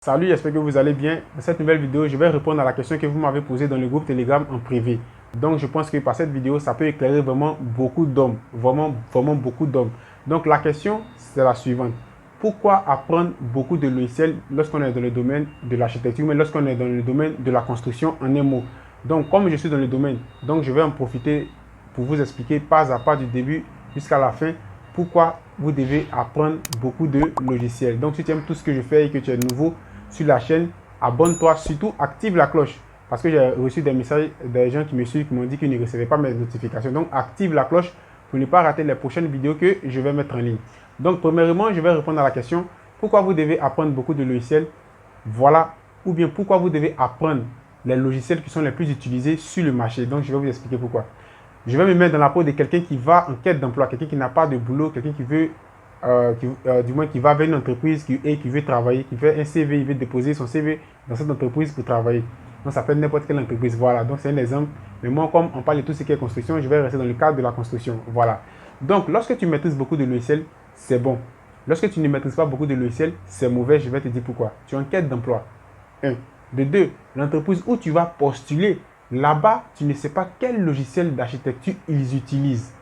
Salut, j'espère que vous allez bien. Dans cette nouvelle vidéo, je vais répondre à la question que vous m'avez posée dans le groupe Telegram en privé. Donc, je pense que par cette vidéo, ça peut éclairer vraiment beaucoup d'hommes. Vraiment beaucoup d'hommes. Donc, la question, c'est la suivante. Pourquoi apprendre beaucoup de logiciels lorsqu'on est dans le domaine de l'architecture, mais lorsqu'on est dans le domaine de la construction en un mot? Donc, comme je suis dans le domaine, donc je vais en profiter pour vous expliquer pas à pas du début jusqu'à la fin pourquoi vous devez apprendre beaucoup de logiciels. Donc, si tu aimes tout ce que je fais et que tu es nouveau sur la chaîne, abonne-toi, surtout active la cloche. Parce que j'ai reçu des messages des gens qui me suivent qui m'ont dit qu'ils ne recevaient pas mes notifications. Donc, active la cloche pour ne pas rater les prochaines vidéos que je vais mettre en ligne. Donc, premièrement, je vais répondre à la question pourquoi vous devez apprendre beaucoup de logiciels. Voilà. Ou bien pourquoi vous devez apprendre les logiciels qui sont les plus utilisés sur le marché. Donc, je vais vous expliquer pourquoi. Je vais me mettre dans la peau de quelqu'un qui va en quête d'emploi, quelqu'un qui n'a pas de boulot, quelqu'un qui veut, du moins qui va vers une entreprise qui veut travailler, qui fait un CV, il veut déposer son CV dans cette entreprise pour travailler. Donc ça peut être n'importe quelle entreprise. Voilà, donc c'est un exemple. Mais moi, comme on parle de tout ce qui est construction, je vais rester dans le cadre de la construction. Voilà. Donc, lorsque tu maîtrises beaucoup de logiciels, c'est bon. Lorsque tu ne maîtrises pas beaucoup de logiciels, c'est mauvais. Je vais te dire pourquoi. Tu es en quête d'emploi. 1. De 2, l'entreprise où tu vas postuler, là-bas, tu ne sais pas quel logiciel d'architecture ils utilisent.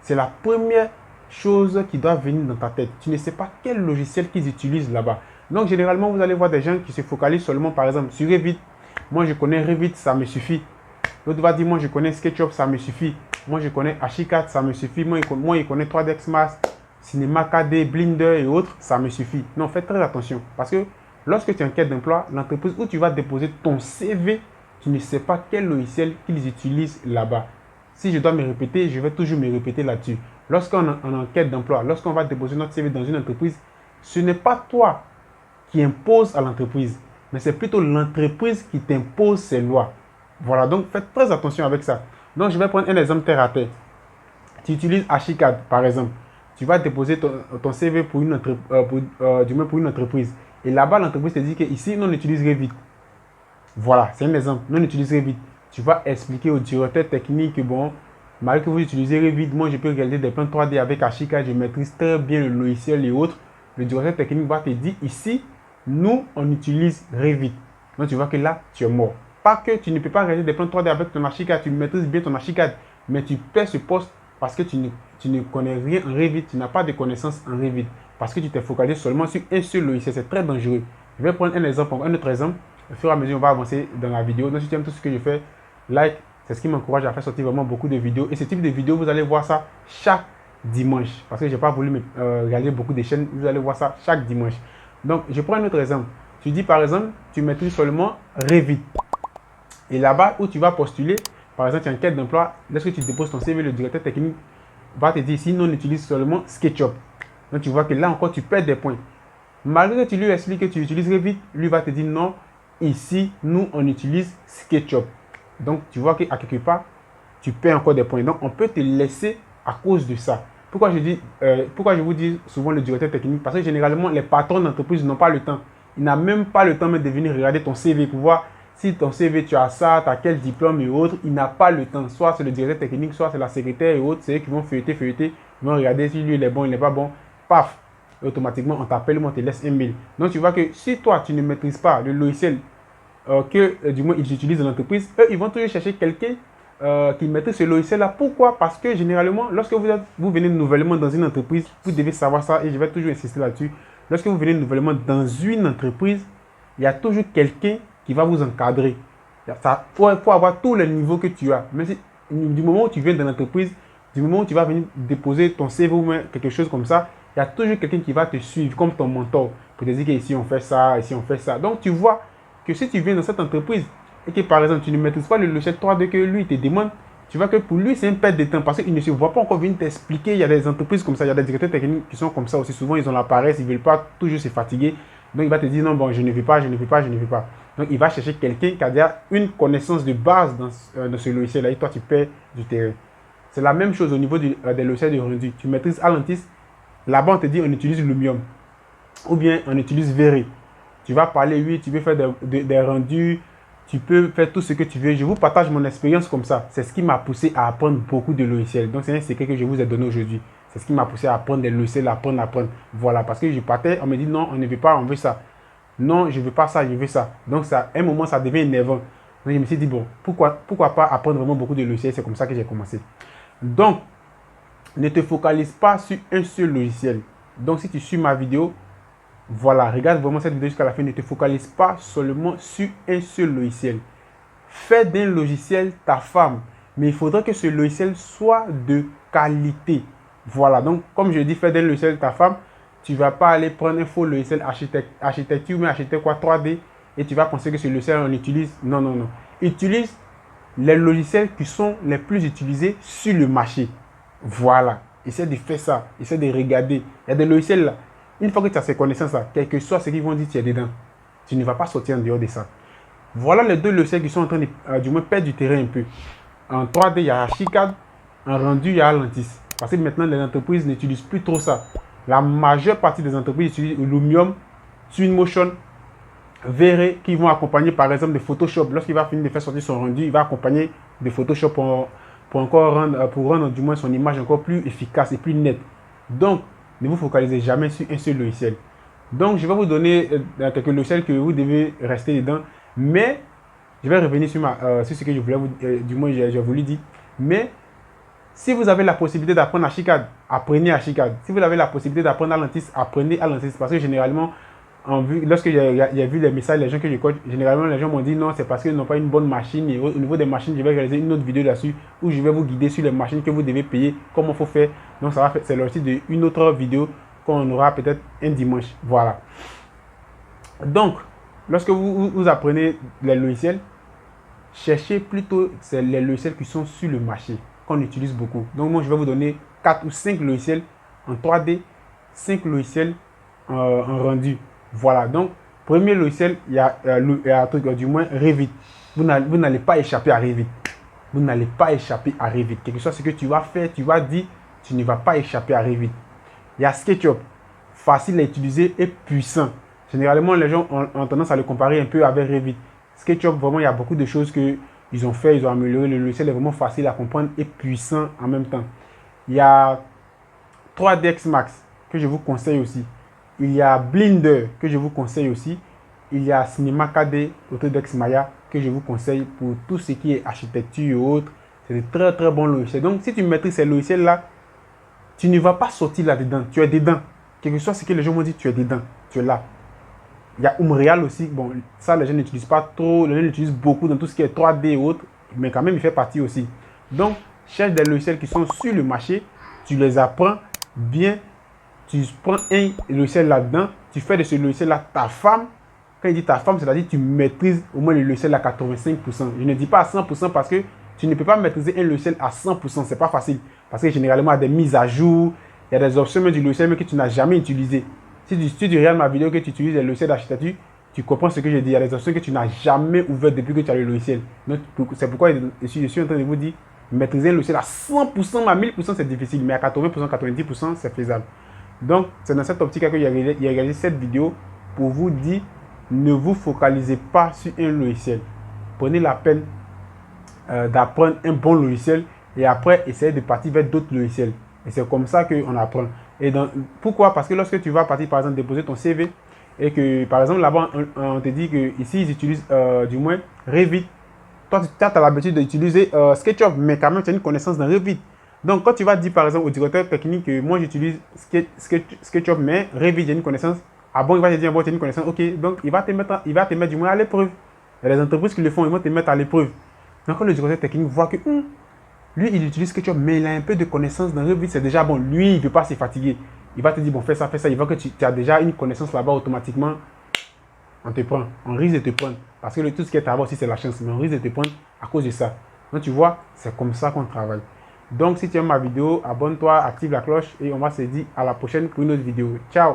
C'est la première chose qui doit venir dans ta tête. Tu ne sais pas quel logiciel qu'ils utilisent là-bas. Donc, généralement, vous allez voir des gens qui se focalisent seulement, par exemple, sur Revit. Moi, je connais Revit, ça me suffit. L'autre va dire, moi, je connais SketchUp, ça me suffit. Moi, je connais Archicad, ça me suffit. Moi, je connais 3ds Max, Cinema 4D, Blender et autres, ça me suffit. Non, faites très attention. Parce que lorsque tu es en quête d'emploi, l'entreprise où tu vas déposer ton CV, tu ne sais pas quel logiciel qu'ils utilisent là-bas. Si je dois me répéter, je vais toujours me répéter là-dessus. Lorsqu'on est en quête d'emploi, lorsqu'on va déposer notre CV dans une entreprise, ce n'est pas toi qui impose à l'entreprise, mais c'est plutôt l'entreprise qui t'impose ses lois. Voilà, donc faites très attention avec ça. Donc, je vais prendre un exemple terre à terre. Tu utilises Archicad, par exemple. Tu vas déposer ton CV pour une entreprise. Et là-bas, l'entreprise te dit qu'ici, nous on utilise Revit. Voilà, c'est un exemple. Nous on utilise Revit. Tu vas expliquer au directeur technique que bon, malgré que vous utilisez Revit, moi je peux réaliser des plans 3D avec Archicad, je maîtrise très bien le logiciel et autres. Le directeur technique va te dire ici, nous on utilise Revit. Donc tu vois que là, tu es mort. Pas que tu ne peux pas réaliser des plans 3D avec ton Archicad, tu maîtrises bien ton Archicad, mais tu perds ce poste parce que tu ne connais rien en Revit, tu n'as pas de connaissances en Revit, parce que tu t'es focalisé seulement sur un seul logiciel, c'est très dangereux. Je vais prendre un autre exemple. Au fur et à mesure, on va avancer dans la vidéo. Donc, si tu aimes tout ce que je fais, like, c'est ce qui m'encourage à faire sortir vraiment beaucoup de vidéos. Et ce type de vidéos, vous allez voir ça chaque dimanche. Parce que je n'ai pas voulu regarder beaucoup de chaînes. Vous allez voir ça chaque dimanche. Donc, je prends un autre exemple. Tu dis, par exemple, tu maîtrises seulement Revit. Et là-bas, où tu vas postuler, par exemple, tu as une quête d'emploi. Lorsque tu déposes ton CV, le directeur technique va te dire, sinon, on utilise seulement SketchUp. Donc, tu vois que là encore, tu perds des points. Malgré que tu lui expliques que tu utilises Revit, lui va te dire non. Ici, nous, on utilise SketchUp. Donc, tu vois qu'à quelque part, tu perds encore des points. Donc, on peut te laisser à cause de ça. Pourquoi je vous dis souvent le directeur technique? Parce que généralement, les patrons d'entreprise n'ont pas le temps. Ils n'ont même pas le temps de venir regarder ton CV pour voir si ton CV, tu as ça, tu as quel diplôme et autres. Il n'a pas le temps. Soit c'est le directeur technique, soit c'est la secrétaire et autres. C'est eux qui vont feuilleter. Ils vont regarder si lui, il est bon, il n'est pas bon. Paf! Automatiquement, on t'appelle ou on te laisse un mail. Donc, tu vois que si toi, tu ne maîtrises pas le logiciel du moins ils utilisent dans l'entreprise, eux, ils vont toujours chercher quelqu'un qui maîtrise ce logiciel-là. Pourquoi? Parce que généralement, lorsque vous venez nouvellement dans une entreprise, vous devez savoir ça et je vais toujours insister là-dessus. Lorsque vous venez nouvellement dans une entreprise, il y a toujours quelqu'un qui va vous encadrer. Il faut avoir tous les niveaux que tu as. Mais du moment où tu viens dans l'entreprise, du moment où tu vas venir déposer ton CV ou quelque chose comme ça, il y a toujours quelqu'un qui va te suivre comme ton mentor pour te dire qu'ici on fait ça, ici on fait ça. Donc tu vois que si tu viens dans cette entreprise et que par exemple tu ne maîtrises pas le logiciel 3D que lui te demande, tu vois que pour lui c'est une perte de temps parce qu'il ne se voit pas encore venir t'expliquer. Il y a des entreprises comme ça, il y a des directeurs techniques qui sont comme ça aussi. Souvent ils ont la paresse, ils ne veulent pas toujours se fatiguer. Donc il va te dire non, bon, je ne veux pas. Donc il va chercher quelqu'un qui a déjà une connaissance de base dans ce logiciel-là et toi tu perds du terrain. C'est la même chose au niveau des logiciels de rendu. Tu maîtrises Atlantis, là-bas on te dit on utilise Lumium ou bien on utilise Vray. Tu vas parler, oui, tu peux faire des rendus, tu peux faire tout ce que tu veux. Je vous partage mon expérience comme ça. C'est ce qui m'a poussé à apprendre beaucoup de logiciels. Donc, c'est un secret que je vous ai donné aujourd'hui. C'est ce qui m'a poussé à apprendre des logiciels, apprendre. Voilà, parce que je partais, on me dit non, on ne veut pas, on veut ça. non, je ne veux pas ça, je veux ça. Donc, ça, à un moment, ça devient énervant. Donc, je me suis dit, bon, pourquoi pas apprendre vraiment beaucoup de logiciels? C'est comme ça que j'ai commencé. Donc, ne te focalise pas sur un seul logiciel. Donc, si tu suis ma vidéo, voilà, regarde vraiment cette vidéo jusqu'à la fin. Ne te focalise pas seulement sur un seul logiciel. Fais d'un logiciel ta femme. Mais il faudra que ce logiciel soit de qualité. Voilà, donc comme je dis, fais d'un logiciel ta femme. Tu ne vas pas aller prendre un faux logiciel architecture, mais architecte quoi 3D, et tu vas penser que ce logiciel on l'utilise. Non, non, non. Utilise les logiciels qui sont les plus utilisés sur le marché. Voilà. Essaie de faire ça. Essaie de regarder. Il y a des logiciels là. Une fois que tu as ces connaissances-là, quel que soit ce qu'ils vont dire, tu es dedans. Tu ne vas pas sortir en dehors de ça. Voilà les deux logiciels qui sont en train de, du moins, perdre du terrain un peu. En 3D, il y a Archicad. En rendu, il y a Atlantis. Parce que maintenant, les entreprises n'utilisent plus trop ça. La majeure partie des entreprises utilisent Lumium, Twinmotion, V-Ray, qui vont accompagner par exemple de Photoshop. Lorsqu'il va finir de faire sortir son rendu, il va accompagner de Photoshop pour rendre du moins son image encore plus efficace et plus nette. Donc, ne vous focalisez jamais sur un seul logiciel. Donc, je vais vous donner quelques logiciels que vous devez rester dedans. Mais, je vais revenir sur ce que je voulais vous du moins, j'ai voulu dire. Mais, si vous avez la possibilité d'apprendre Archicad, apprenez Archicad. Si vous avez la possibilité d'apprendre Atlantis, apprenez Atlantis. Parce que généralement, lorsque j'ai vu les messages, les gens que je coach, généralement les gens m'ont dit non, c'est parce qu'ils n'ont pas une bonne machine. Et au niveau des machines, je vais réaliser une autre vidéo là-dessus où je vais vous guider sur les machines que vous devez payer, comment il faut faire. Donc, ça va faire, c'est le titre d'une autre vidéo qu'on aura peut-être un dimanche. Voilà. Donc, lorsque vous apprenez les logiciels, cherchez plutôt les logiciels qui sont sur le marché, qu'on utilise beaucoup. Donc, moi, je vais vous donner 4 ou 5 logiciels en 3D, 5 logiciels en rendu. Voilà. Donc, premier logiciel, il y a un truc, du moins, Revit. Vous n'allez pas échapper à Revit. Vous n'allez pas échapper à Revit. Quel que soit ce que tu vas faire, tu vas dire, tu ne vas pas échapper à Revit. Il y a SketchUp. Facile à utiliser et puissant. Généralement, les gens ont tendance à le comparer un peu avec Revit. SketchUp, vraiment, il y a beaucoup de choses qu'ils ont fait, ils ont amélioré. Le logiciel est vraiment facile à comprendre et puissant en même temps. Il y a 3ds Max que je vous conseille aussi. Il y a Blender que je vous conseille aussi. Il y a Cinema 4D, Autodesk Maya que je vous conseille pour tout ce qui est architecture et autres. C'est de très très bons logiciels. Donc, si tu maîtrises ces logiciels-là, tu ne vas pas sortir là-dedans. Tu es dedans. Quel que soit ce que les gens m'ont dit, tu es dedans. Tu es là. Il y a Unreal aussi. Bon, ça, les gens n'utilisent pas trop. Les gens l'utilisent beaucoup dans tout ce qui est 3D et autres. Mais quand même, il fait partie aussi. Donc, cherche des logiciels qui sont sur le marché. Tu les apprends bien. Tu prends un logiciel là-dedans. Tu fais de ce logiciel-là ta femme. Quand il dit ta femme, c'est-à-dire que tu maîtrises au moins le logiciel à 85%. Je ne dis pas à 100% parce que tu ne peux pas maîtriser un logiciel à 100%. Ce n'est pas facile. Parce que généralement, il y a des mises à jour. Il y a des options du logiciel que tu n'as jamais utilisées. Si tu regardes ma vidéo que tu utilises le logiciel d'architecture, tu comprends ce que je dis. Il y a des options que tu n'as jamais ouvertes depuis que tu as le logiciel. C'est pourquoi je suis en train de vous dire, maîtriser le logiciel à 100%, à 1000% c'est difficile, mais à 80%, 90% c'est faisable. Donc, c'est dans cette optique que j'ai réalisé cette vidéo pour vous dire, ne vous focalisez pas sur un logiciel. Prenez la peine d'apprendre un bon logiciel et après, essayez de partir vers d'autres logiciels. Et c'est comme ça qu'on apprend. Pourquoi? Parce que lorsque tu vas partir, par exemple, déposer ton CV et que, par exemple, là-bas, on te dit qu'ici, ils utilisent du moins Revit. Toi, tu as l'habitude d'utiliser SketchUp, mais quand même, tu as une connaissance dans Revit. Donc, quand tu vas dire, par exemple, au directeur technique que moi, j'utilise SketchUp, mais Revit, j'ai une connaissance. Ah bon, il va te dire, bon, tu as une connaissance. Ok, donc, il va te mettre du moins à l'épreuve. Il y a des entreprises qui le font, ils vont te mettre à l'épreuve. Donc, quand le directeur technique voit que lui, il utilise SketchUp, mais il a un peu de connaissances dans Revit, c'est déjà bon. Lui, il ne veut pas se fatiguer. Il va te dire, bon, fais ça. Il voit que tu as déjà une connaissance là-bas automatiquement. On te prend. On risque de te prendre. Parce que tout ce qui est à voir aussi, c'est la chance. Mais on risque de te prendre à cause de ça. Donc, tu vois, c'est comme ça qu'on travaille. Donc, si tu aimes ma vidéo, abonne-toi, active la cloche et on va se dire à la prochaine pour une autre vidéo. Ciao!